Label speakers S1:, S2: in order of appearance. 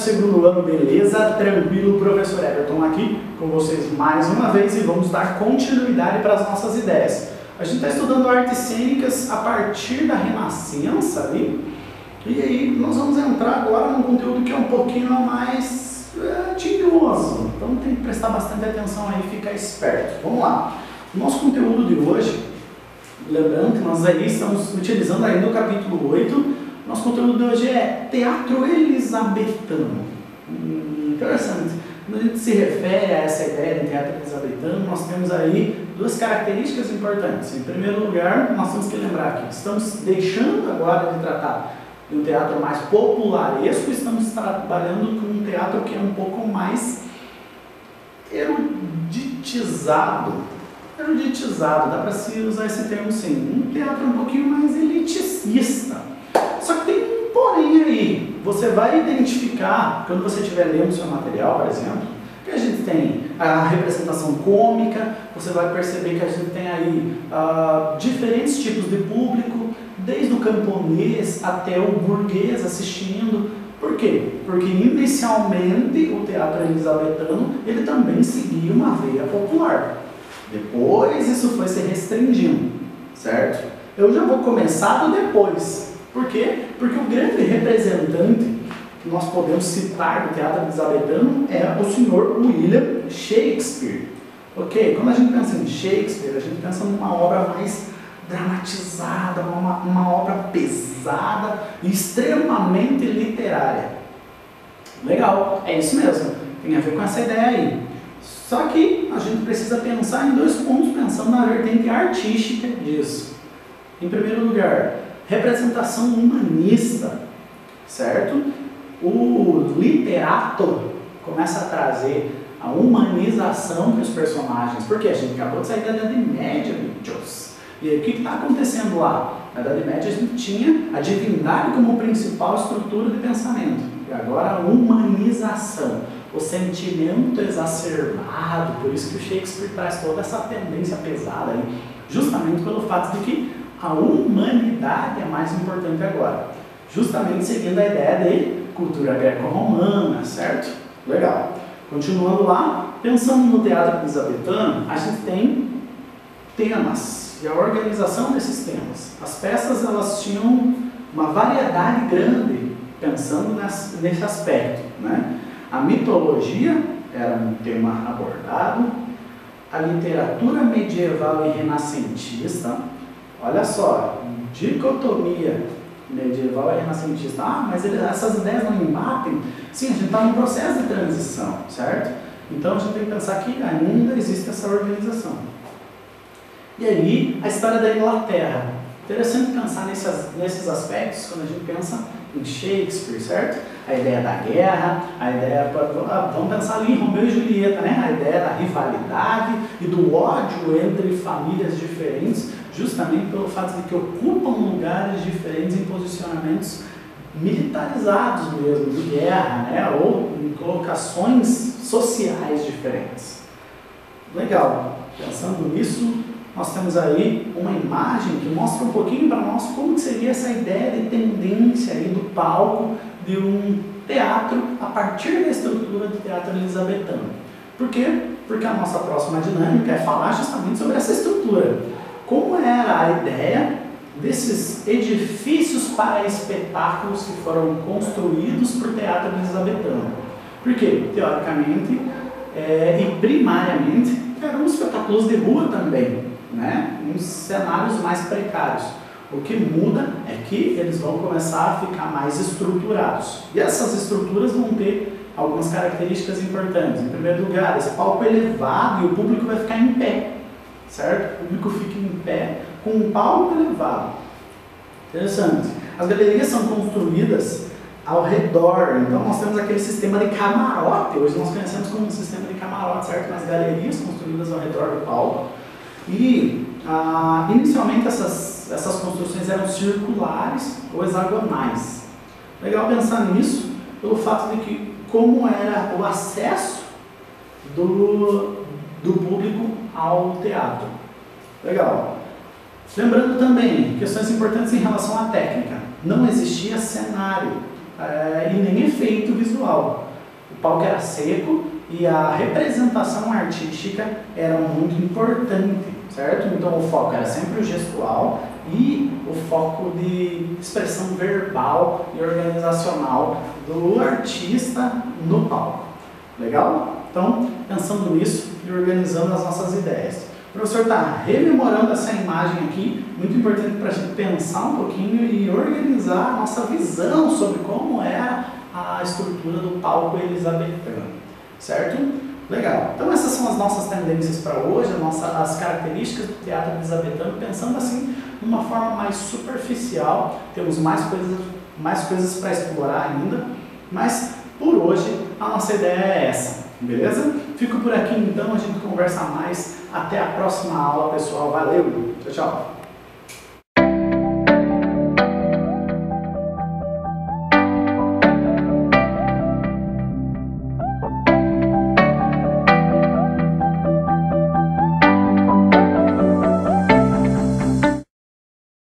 S1: segundo ano, beleza? Tranquilo, professor Everton aqui com vocês mais uma vez e vamos dar continuidade para as nossas ideias. A gente está estudando artes cênicas a partir da Renascença ali, e aí nós vamos entrar agora num conteúdo que é um pouquinho mais tinhoso, então tem que prestar bastante atenção aí e ficar esperto. Vamos lá. O nosso conteúdo de hoje, lembrando que nós aí estamos utilizando ainda o capítulo 8, nosso conteúdo de hoje é teatro elisabetano. Interessante. Quando a gente se refere a essa ideia de teatro elisabetano, nós temos aí duas características importantes. Em primeiro lugar, nós temos que lembrar que estamos deixando agora de tratar de um teatro mais popularesco, estamos trabalhando com um teatro que é um pouco mais eruditizado, dá para se usar esse termo sim, um teatro um pouquinho mais elitista. Só que tem um porém aí, você vai identificar, quando você estiver lendo o seu material, por exemplo, que a gente tem a representação cômica, você vai perceber que a gente tem aí diferentes tipos de público, desde o camponês até o burguês assistindo. Por quê? Porque inicialmente o teatro elisabetano, ele também seguia uma veia popular. Depois isso foi se restringindo, certo? Eu já vou começar do depois. Por quê? Porque o grande representante que nós podemos citar do teatro elisabetano é o senhor William Shakespeare. Ok? Quando a gente pensa em Shakespeare, a gente pensa numa obra mais dramatizada, uma obra pesada e extremamente literária. Legal, é isso mesmo, tem a ver com essa ideia aí. Só que a gente precisa pensar em dois pontos, pensando na vertente artística disso. Em primeiro lugar, representação humanista, certo? O literato começa a trazer a humanização para os personagens, porque a gente acabou de sair da Idade Média, bichos. E aí, o que está acontecendo lá? Na Idade Média a gente tinha a divindade como principal estrutura de pensamento, e agora a humanização, o sentimento exacerbado, por isso que o Shakespeare traz toda essa tendência pesada aí, justamente pelo fato de que a humanidade é mais importante agora, justamente seguindo a ideia de cultura greco-romana, certo? Legal. Continuando lá, pensando no teatro elisabetano, a gente tem temas e a organização desses temas. As peças, elas tinham uma variedade grande, pensando nesse aspecto, né? A mitologia era um tema abordado, a literatura medieval e renascentista. Olha só, dicotomia medieval e renascentista. Mas essas ideias não embatem? Sim, a gente está num processo de transição, certo? Então a gente tem que pensar que ainda existe essa organização. E aí, a história da Inglaterra. Interessante pensar nesses aspectos quando a gente pensa em Shakespeare, certo? A ideia da guerra, a ideia, vamos pensar ali em Romeu e Julieta, né? A ideia da rivalidade e do ódio entre famílias diferentes, justamente pelo fato de que ocupam lugares diferentes em posicionamentos militarizados mesmo, de guerra, né? Ou em colocações sociais diferentes. Legal, pensando nisso, nós temos aí uma imagem que mostra um pouquinho para nós como seria essa ideia de tendência aí do palco de um teatro a partir da estrutura do teatro elisabetano. Por quê? Porque a nossa próxima dinâmica é falar justamente sobre essa estrutura. Como era a ideia desses edifícios para espetáculos que foram construídos para o teatro elisabetano? Porque, teoricamente e primariamente, eram espetáculos de rua também, né? Uns cenários mais precários. O que muda é que eles vão começar a ficar mais estruturados. E essas estruturas vão ter algumas características importantes. Em primeiro lugar, esse palco elevado e o público vai ficar em pé, certo? O público fica em pé com um palco elevado. Interessante. As galerias são construídas ao redor, então nós temos aquele sistema de camarote, hoje nós conhecemos como um sistema de camarote, certo? Nas galerias construídas ao redor do palco. E inicialmente essas construções eram circulares ou hexagonais. Legal pensar nisso pelo fato de que como era o acesso do público ao teatro. Legal. Lembrando também, questões importantes em relação à técnica. Não existia cenário. e nem efeito visual. O palco era seco e a representação artística era muito importante, certo? Então o foco era sempre o gestual e o foco de expressão verbal e organizacional do artista no palco. Legal? Então, pensando nisso e organizando as nossas ideias. O professor está rememorando essa imagem aqui, muito importante para a gente pensar um pouquinho e organizar a nossa visão sobre como era a estrutura do palco elisabetano, certo? Legal. Então essas são as nossas tendências para hoje, as características do teatro elisabetano, pensando assim, de uma forma mais superficial. Temos mais coisas para explorar ainda, mas por hoje a nossa ideia é essa, beleza? Fico por aqui então, a gente conversa mais. Até a próxima aula, pessoal. Valeu! Tchau, tchau!